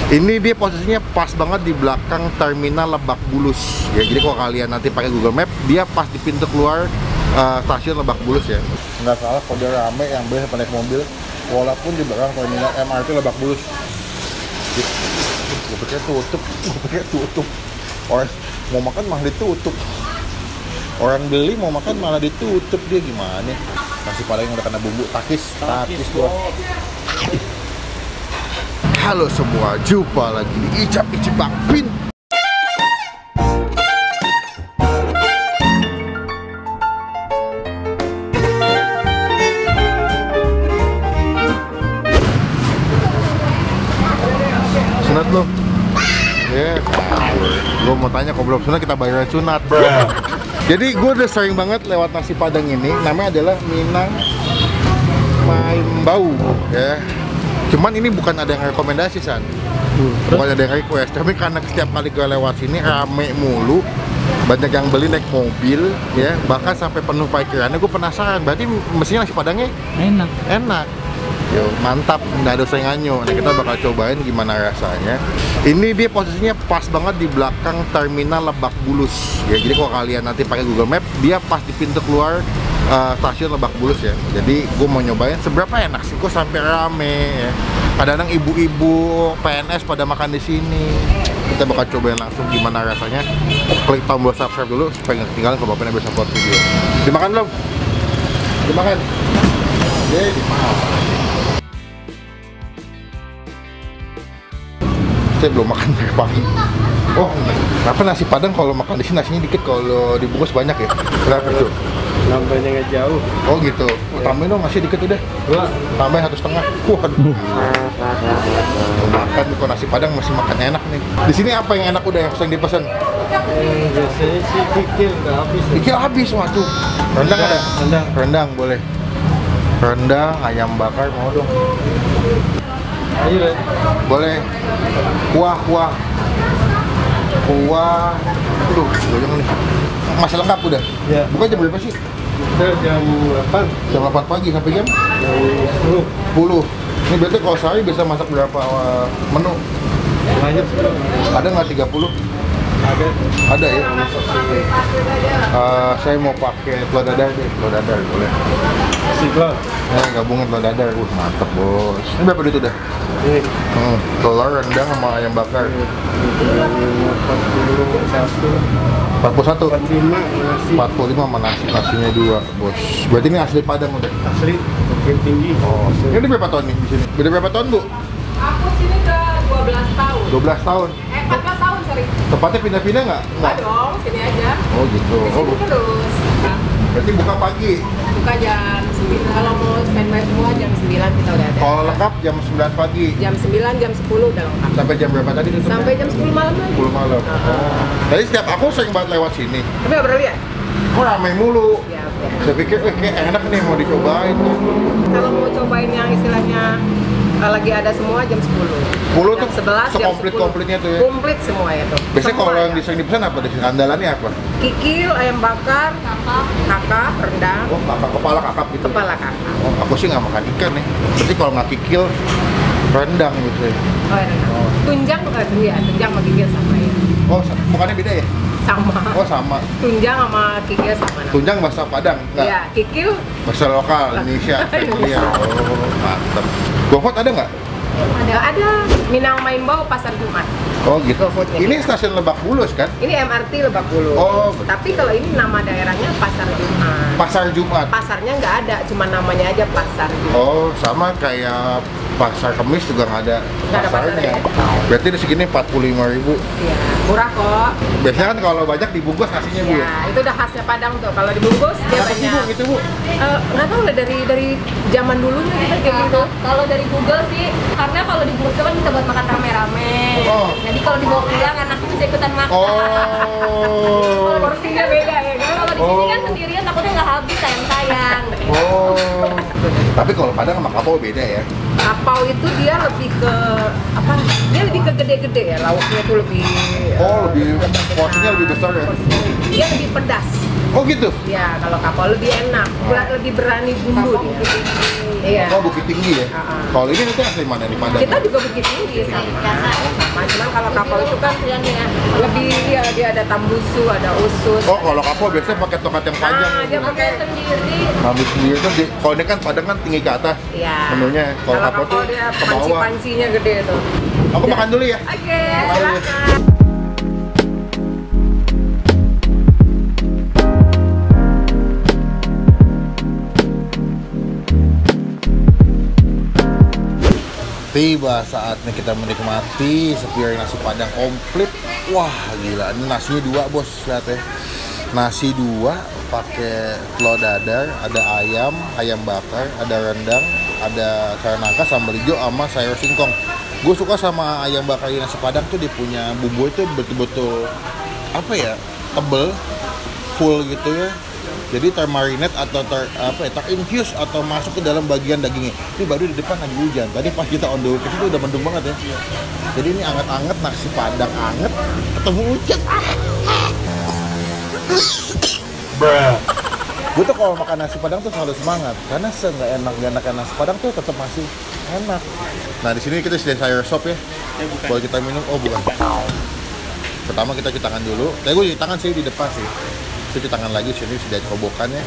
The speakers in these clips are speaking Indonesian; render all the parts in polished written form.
Ini dia posisinya pas banget di belakang terminal Lebak Bulus ya. Jadi kalau kalian nanti pakai Google Map, dia pas di pintu keluar stasiun Lebak Bulus ya. Nggak salah kalau dia rame yang biasa naik mobil, walaupun di belakang terminal MRT Lebak Bulus. Gue pikir tutup. Orang mau makan malah ditutup. Orang beli mau makan malah ditutup, dia gimana? Nasi padang yang udah kena bumbu takis tuh. Halo semua, jumpa lagi di Icap-Icip Bang Pin. Sunat lo? Ya, gue mau tanya kalau belum sunat kita bayaran sunat, bro. Jadi gue udah sering banget lewat nasi padang ini. Namanya adalah Minang Maimbau ya. Cuman ini bukan ada yang rekomendasi, San. Bukan ada yang request, tapi karena setiap kali gue lewat sini rame mulu, banyak yang beli naik mobil ya, bahkan sampai penuh parkirannya. Gue penasaran, berarti mestinya nasi padangnya enak. Yo, mantap, nggak ada saingannya. Nah, kita bakal cobain gimana rasanya. Ini dia posisinya pas banget di belakang terminal Lebak Bulus ya. Jadi kalau kalian nanti pakai Google Map, dia pas di pintu keluar stasiun Lebak Bulus ya. Jadi gue mau nyobain seberapa enak sih kok sampai rame ya. Kadang-kadang ibu-ibu PNS pada makan di sini. Kita bakal cobain langsung gimana rasanya. Klik tombol subscribe dulu supaya nggak ketinggalan kalau Bapaknya bisa upload video. Dimakan belum? Dimakan. Oke, dimakan. Saya belum makan dari pagi. Oh, kenapa nasi padang kalau makan di sini nasinya dikit, kalau dibungkus banyak ya? Kenapa tuh? Nambahnya nggak jauh. Oh gitu. Tambahin dong nasi dikit udah. Tambahin 1,5. Waduh. Makan kok nasi padang masih makan enak nih. Di sini apa yang enak udah yang sering dipesan? Biasanya sih kikil nggak habis. Kikil habis, waduh. Rendang ada? Rendang boleh. Rendang, ayam bakar mau dong. Ayo deh. Boleh. Kuah. Aduh, goyang nih. Masih lengkap udah? Ya. Buka jam berapa sih? Kita jam 8. Jam 8 pagi sampai jam? 10. 10. Ini berarti kalau sehari bisa masak berapa menu? Banyak sih. Ada nggak 30? Ada ya? Saya mau pakai telur dadar deh. Telur dadar boleh? Sigla. Gabungin telur dadar. Mantep bos. Ini berapa duit udah? Ini. Telur, rendang sama ayam bakar. 41. 45 sama nasinya 2 bos. Berarti ini asli Padang udah? Asli. Bukit tinggi. Oh, ini berapa tahun nih di sini? Beda berapa tahun bu? Aku sini udah 12 tahun. 12 tahun. 14 tahun, sorry. Tempatnya pindah-pindah nggak? Enggak dong, sini aja. Oh gitu. Di sini terus. Berarti buka pagi? Buka jam 9, kalau mau standby semua jam 9 kita udah ada. Kalau lengkap jam 9 pagi? Jam 9, jam 10 udah lengkap. Sampai jam berapa tadi tutup? Sampai jam 10 malam lagi. 10 malam. Tadi setiap aku sering banget lewat sini. Tapi nggak pernah lihat? Kok ramai mulu? Ya. Saya pikir kayak enak nih mau dicobain. Kalau mau cobain yang istilahnya lagi ada semua jam 10. 10 jam tuh 11, jam 10. komplit-komplitnya tuh ya? Komplit semua ya tuh. Biasanya Semua kalau yang ya. disering dipesan apa? Andalannya apa? Kikil, ayam bakar, kakap, rendang, Oh, kepala kakap gitu? kepala kakap. Oh, aku sih nggak makan ikan nih. Berarti kalau nggak kikil, rendang gitu ya? Oh, ya, rendang. Tunjang bukan ya, tunjang sama kikil sama ya. Oh, bukannya beda ya? Sama. Oh, sama. Tunjang sama kikil sama. Tunjang bahasa Padang? Nggak? Iya, kikil Bahasa lokal, Indonesia. Iya. Oh, mantep. GoFood ada nggak? ada Minang Maimbau Pasar Jumat. Oh gitu. GoFoodnya Ini dia. stasiun Lebak Bulus kan? Ini MRT Lebak Bulus. Oh. Tapi kalau ini nama daerahnya Pasar Jumat. Pasar Jumat. Pasarnya nggak ada, cuma namanya aja Pasar Jumat. Oh, sama kayak Pasar Kemis juga nggak ada Nggak ada pasarnya. pasarnya. Berarti di segini 45.000. Iya, murah kok. Biasanya kan kalau banyak dibungkus nasinya bu. Ya, itu udah khasnya Padang tuh. Kalau dibungkus dia Apa sih bu? banyak. Gitu bu? Nggak tahu lah dari zaman dulunya kita kayak gitu. Kalau dari Google sih, karena kalau di Google kan bisa buat makan rame-rame. Oh. Jadi kalau dibawa pulang anaknya bisa ikutan makan. Oh. Porsinya beda ya kan? Kalau di sini kan sendirian takutnya nggak habis, sayang. Oh. Tapi kalau Padang sama Kapau beda ya? Kapau itu dia lebih ke apa? Dia lebih ke gede-gede ya, lauknya tuh lebih. Oh, lebih porsinya lebih besar ya? Porsinya dia lebih pedas. Oh gitu? Ya, kalau kapau lebih enak, lebih berani bumbu dia. Iya. Oh, Bukit Tinggi ya? Kalau ini nanti asli mana nih Padang? Kita juga Bukit Tinggi sama. Cuman kalau kapau itu kan lebih dia ada tambusu, ada usus. Oh, kalau kapau biasanya pakai tongkat yang panjang. Dia pakai Sendiri. Ngambil sendiri tuh, kalau ini kan Padang kan tinggi ke atas. Iya. Menunya. Kalau kapau tuh dia ke bawah. panci-pancinya gede tuh. Aku makan dulu ya. Oke, Makan dulu. silakan. Tiba saatnya kita menikmati sepiring nasi Padang komplit. Wah gila, ini nasinya dua bos, lihat ya. Nasi dua pakai telur dadar, ada ayam bakar, ada rendang, ada sayur nangka, sambal hijau, sama sayur singkong. Gue suka sama ayam bakar di nasi Padang tuh, dia punya bumbu itu betul-betul apa ya, tebel, full gitu ya. Jadi termarinate atau terinfuse atau masuk ke dalam bagian dagingnya. Ini baru di depan lagi hujan. Tadi pas kita on the way ke situ udah mendung banget ya. Jadi ini anget-anget, nasi Padang anget, ketemu hujan. Gue tuh kalau makan nasi Padang tuh selalu semangat karena nggak enak nasi Padang tuh tetap masih enak. Nah di sini kita sediain sayur sop ya. Boleh kita minum? Oh bukan. Pertama kita cuci tangan dulu. Tapi gue cuci tangan sih di depan sih. Cuci tangan lagi, sini sudah kobokannya.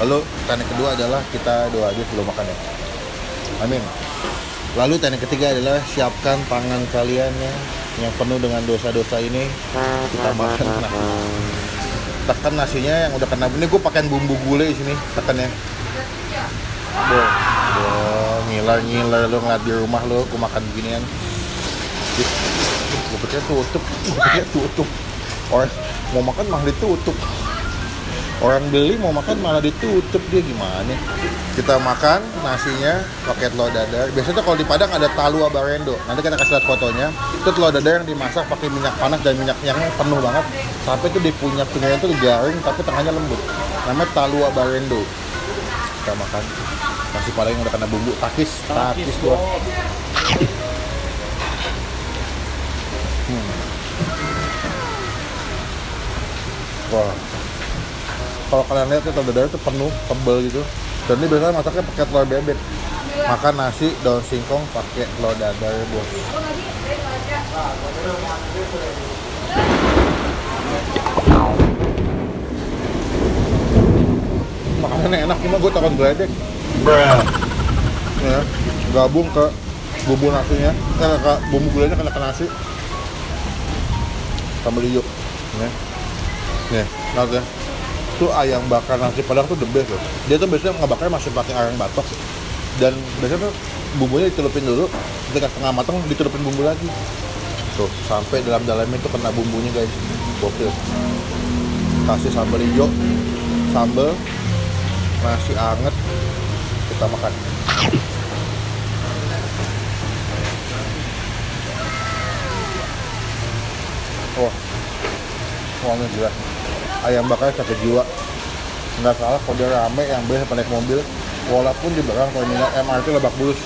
Lalu teknik kedua adalah kita doa aja sebelum makan ya. Amin. Lalu teknik ketiga adalah siapkan tangan kalian ya, yang penuh dengan dosa-dosa ini. Kita makan nasi. Tekan nasinya yang udah kena. Ini gue pakai bumbu gulai di sini, tekan ya. Ngiler lu ngeliat di rumah lu, aku makan beginian. Gue pikir tutup. Orang mau makan malah ditutup. Orang beli mau makan malah ditutup, dia gimana? Kita makan nasinya pakai telur dadar. Biasanya kalau di Padang ada talua barendo. Nanti kita kasih lihat fotonya. Itu telur dadar yang dimasak pakai minyak panas dan minyak yang penuh banget. Sampai itu dia punya pinggirnya itu garing tapi tengahnya lembut. Namanya talua barendo. Kita makan nasi Padang yang udah kena bumbu takis gua. Wah, kalau kalian lihat telur dadar itu penuh, tebel gitu. Dan ini biasanya masaknya pakai telur bebek. Makan nasi daun singkong pakai telur dadar bos. Makanannya enak, cuma gue takut geledek. Ya, gabung ke bumbu nasinya, ke bumbu gulanya kena ke nasi. Sambal hijau. Nih, lihat ya. Itu ayam bakar nasi Padang tuh the best loh. Dia tuh biasanya ngebakarnya masih pakai arang batok. Dan biasanya tuh bumbunya dicelupin dulu, ketika setengah matang dicelupin bumbu lagi. Tuh, sampai dalam-dalamnya itu kena bumbunya guys. Gokil. Kasih sambal hijau, sambal, nasi anget, kita makan. Wah, wangi gila. Ayam bakar sakit jiwa. Nggak salah kalau dia rame yang beli naik mobil, walaupun di belakang terminal MRT Lebak Bulus.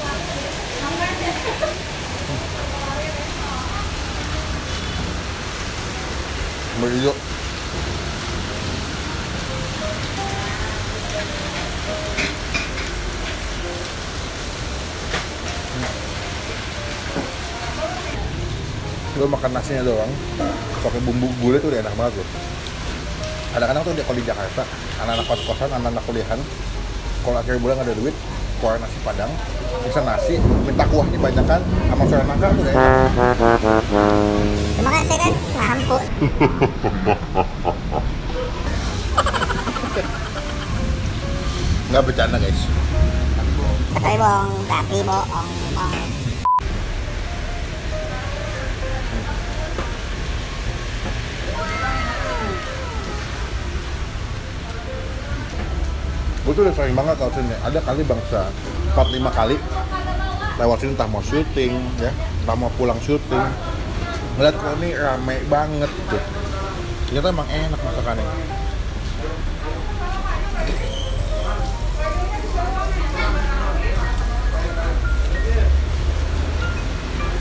Hijau. Lo makan nasinya doang, pakai bumbu gulai tuh udah enak banget loh. Kadang-kadang tuh kalau di Jakarta, anak-anak kos-kosan, anak-anak kuliahan, kalau akhir bulan nggak ada duit, keluar nasi Padang, bisa nasi, minta kuahnya banyakan, sama sayur nangka tuh deh. Terima kasih kan, mampu. Nggak bercanda guys. Tapi bohong. Gue tuh udah sering banget kalau sini, ada kali bangsa 4-5 kali lewat sini, entah mau syuting ya, entah mau pulang syuting, ngeliat kok ini rame banget gitu. Ternyata emang enak masakannya.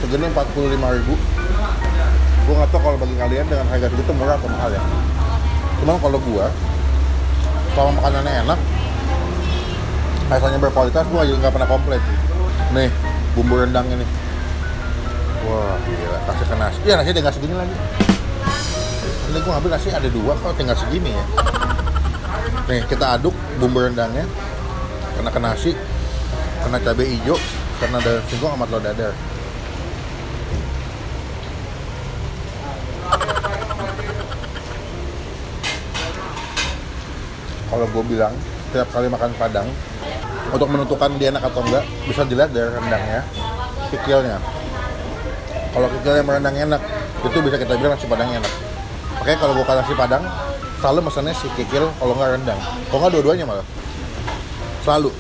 Segini 45.000. Gue nggak tahu kalau bagi kalian dengan harga segitu murah atau mahal ya. Cuman kalau gue, kalau makanannya enak, Rasanya berkualitas, gua aja nggak pernah komplit. Nih, bumbu rendang ini. Wah, gila. Kasih ke nasi. Iya, nasi tinggal segini lagi. Ini gua ngambil nasi ada 2, kok tinggal segini ya. Nih, kita aduk bumbu rendangnya. Kena ke nasi, kena cabai hijau, kena daun singkong sama telur dadar. Kalau gue bilang, setiap kali makan Padang, untuk menentukan dia enak atau enggak, bisa dilihat dari rendangnya, kikilnya. Kalau kikilnya merendangnya enak, itu bisa kita bilang nasi Padang enak. Makanya kalau gue nasi Padang, selalu mesennya si kikil, kalau nggak rendang. Kalau nggak dua-duanya malah. Selalu.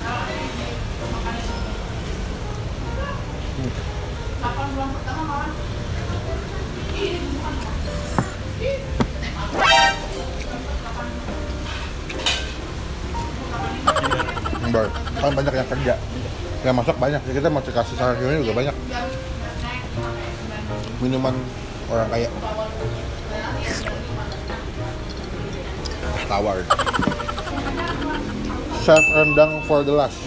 Kan banyak yang kerja, yang masak banyak, kita masih kasih sayurnya juga banyak. Minuman orang kaya. Tawar. Chef rendang for the last.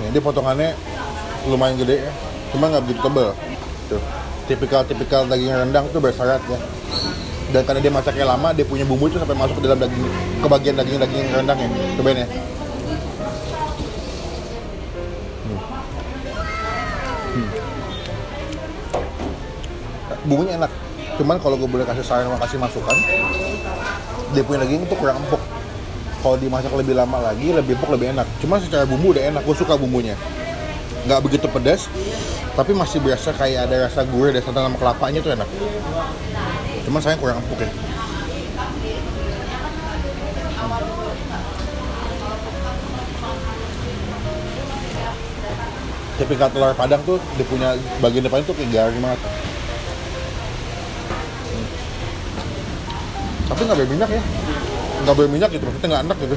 Ini potongannya lumayan gede ya, cuma nggak begitu tebel. Tuh, tipikal daging rendang tuh berserat ya. Dan karena dia masaknya lama, dia punya bumbu itu sampai masuk ke dalam daging, ke bagian daging rendangnya. Cobain ya. Bumbunya enak, cuman kalau gue boleh kasih saran sama kasih masukan, dia punya daging itu kurang empuk. Kalau dimasak lebih lama lagi, lebih empuk, lebih enak. Cuman secara bumbu udah enak, gue suka bumbunya. Nggak begitu pedas, tapi masih berasa kayak ada rasa gurih dan santan sama kelapanya tuh enak. Cuman saya kurang empuk ya. Tipikal telur Padang tuh, dia punya bagian depan tuh kayak garing banget. Tapi nggak berminyak ya, nggak berminyak gitu, maksudnya nggak enak gitu.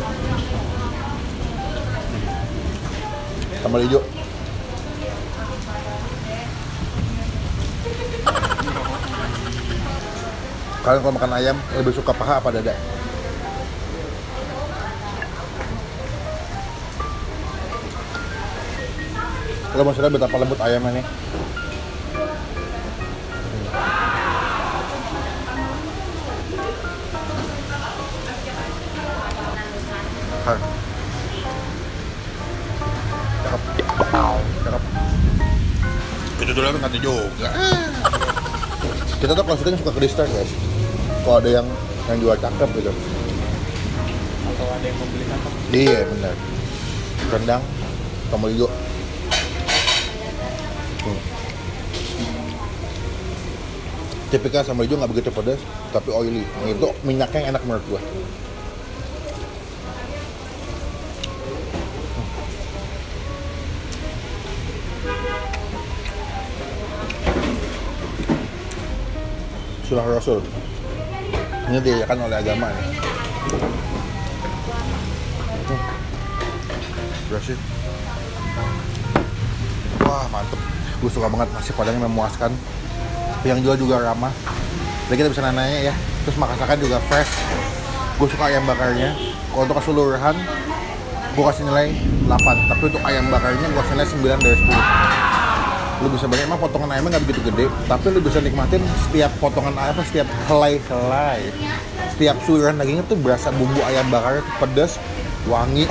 Sambal hijau. Kalian kalau makan ayam lebih suka paha apa dada? Kalau mau lihat betapa lembut ayamnya nih. Cakep. Itu dulu kan kata juga. Kita tuh kalau syuting suka ke distrik guys. Kalau ada yang jual cakep gitu. Atau ada yang membeli cakep. Iya benar. Rendang, sambal hijau. Tipikal sambal hijau nggak begitu pedas, tapi oily. Itu minyaknya yang enak menurut gua. Surah Rasul. Ini diajarkan oleh agama ya. Berhasil. Wah mantep. Gue suka banget nasi Padang yang memuaskan. Yang jual juga ramah. Jadi kita bisa nanya ya. Terus masakan juga fresh. Gue suka ayam bakarnya. Kalau untuk keseluruhan, gue kasih nilai 8. Tapi untuk ayam bakarnya gue kasih nilai 9 dari 10. Lu bisa bayangin emang potongan ayamnya nggak begitu gede, tapi lu bisa nikmatin setiap potongan ayam, setiap helai, setiap suiran dagingnya tuh berasa bumbu ayam bakarnya tuh pedas, wangi,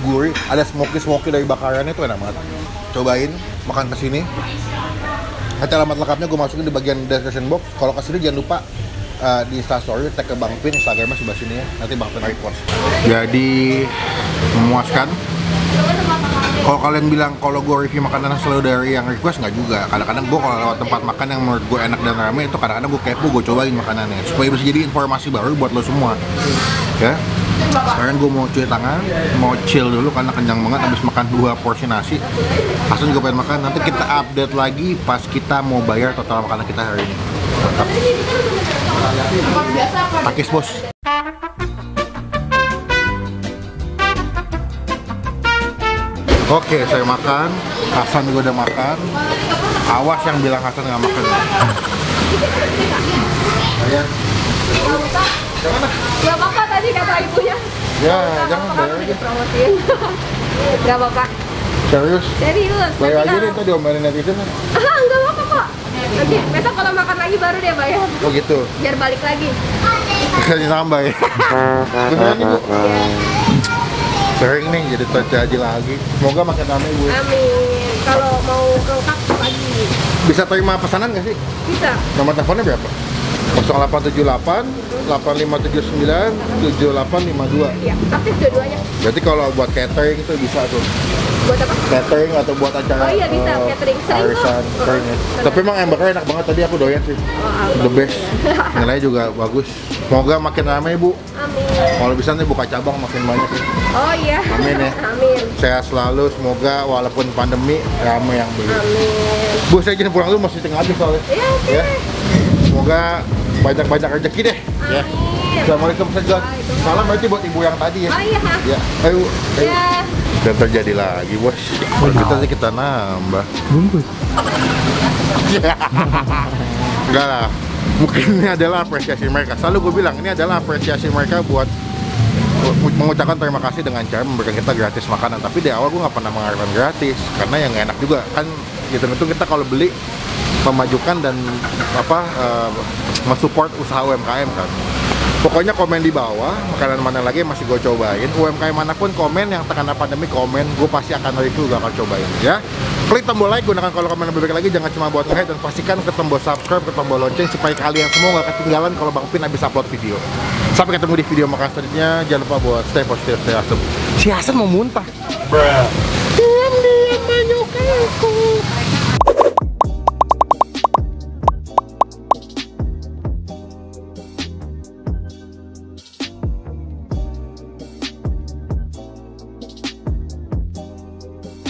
gurih, ada smoky dari bakarannya tuh enak banget. Cobain makan kesini. Nanti alamat lengkapnya gue masukin di bagian description box. Kalau kesini jangan lupa di Instastory tag ke Bang Pin, Instagramnya sebelah sini ya. Nanti Bang Pin repost. Jadi memuaskan. Kalau kalian bilang kalau gue review makanan selalu dari yang request, nggak juga. Kadang-kadang gue kalau lewat tempat makan yang menurut gue enak dan ramai, itu kadang-kadang gue kepo, gue cobain makanannya supaya bisa jadi informasi baru buat lo semua. Ya. Sekarang gue mau cuci tangan, mau chill dulu karena kenyang banget habis makan 2 porsi nasi. Hasan juga pengen makan. Nanti kita update lagi pas kita mau bayar total makanan kita hari ini. Mantap. Takis bos. Oke, saya makan. Hasan juga udah makan. Awas yang bilang Hasan nggak makan. Saya. Ya apa tadi? sih kata ibunya. Ya, Nggak jangan apa-apa, bayar aja. dipromosiin. Gak apa-apa. Serius. Serius. Bayar nanti aja kalau- deh, tadi diomelin netizen. Enggak apa-apa kok. Nanti besok kalau makan lagi baru dia bayar. Oh gitu. Biar balik lagi. Kasih nambah ya. Beneran nih Bu. Ya. Sering nih jadi terjadi lagi. Semoga makin rame Bu. Amin. Kalau mau lengkap pagi Bisa terima pesanan nggak sih? bisa. Nomor teleponnya berapa? 0878 8579 7852. Iya, aktif dua-duanya. Berarti kalau buat catering itu bisa tuh. Buat apa? Catering atau buat acara Oh iya, bisa. Catering. Sering kok. arisan, sering ya. Benar. Tapi emang embernya enak banget, tadi aku doyan sih. Oh, The best. Nilainya juga bagus. Semoga makin ramai Bu. Amin. Kalau bisa nih buka cabang makin banyak ya. Oh iya. Amin ya. Amin. Sehat selalu, semoga walaupun pandemi ramai yang beli. Amin. Bu, saya jadi pulang dulu, masih tengah habis soalnya. Iya, oke. Ya. Semoga banyak-banyak rezeki deh. Ya. Amin. Assalamualaikum Ustaz. Salam berarti buat ibu yang tadi ya. Oh iya, ha. Ya, ayo. Ya. Dan terjadi lagi bos. Kita sih kita nambah. Bungkus. Enggak lah. Mungkin ini adalah apresiasi mereka. Selalu gue bilang ini adalah apresiasi mereka buat mengucapkan terima kasih dengan cara memberikan kita gratis makanan. Tapi di awal gue nggak pernah mengharapkan gratis karena yang nggak enak juga kan. Gitu kita kalau beli memajukan dan mensupport usaha UMKM kan. Pokoknya komen di bawah makanan mana lagi yang masih gue cobain. UMKM manapun komen yang terkena pandemi komen, gue pasti akan review, gak akan cobain ya. Klik tombol like, gunakan kalau komen lebih baik lagi, jangan cuma buat nge-hate, dan pastikan ke tombol subscribe, ke tombol lonceng supaya kalian semua gak ketinggalan kalau Bang Pin habis upload video. Sampai ketemu di video makan selanjutnya. Jangan lupa buat stay positif, stay awesome. Si Hasan mau muntah.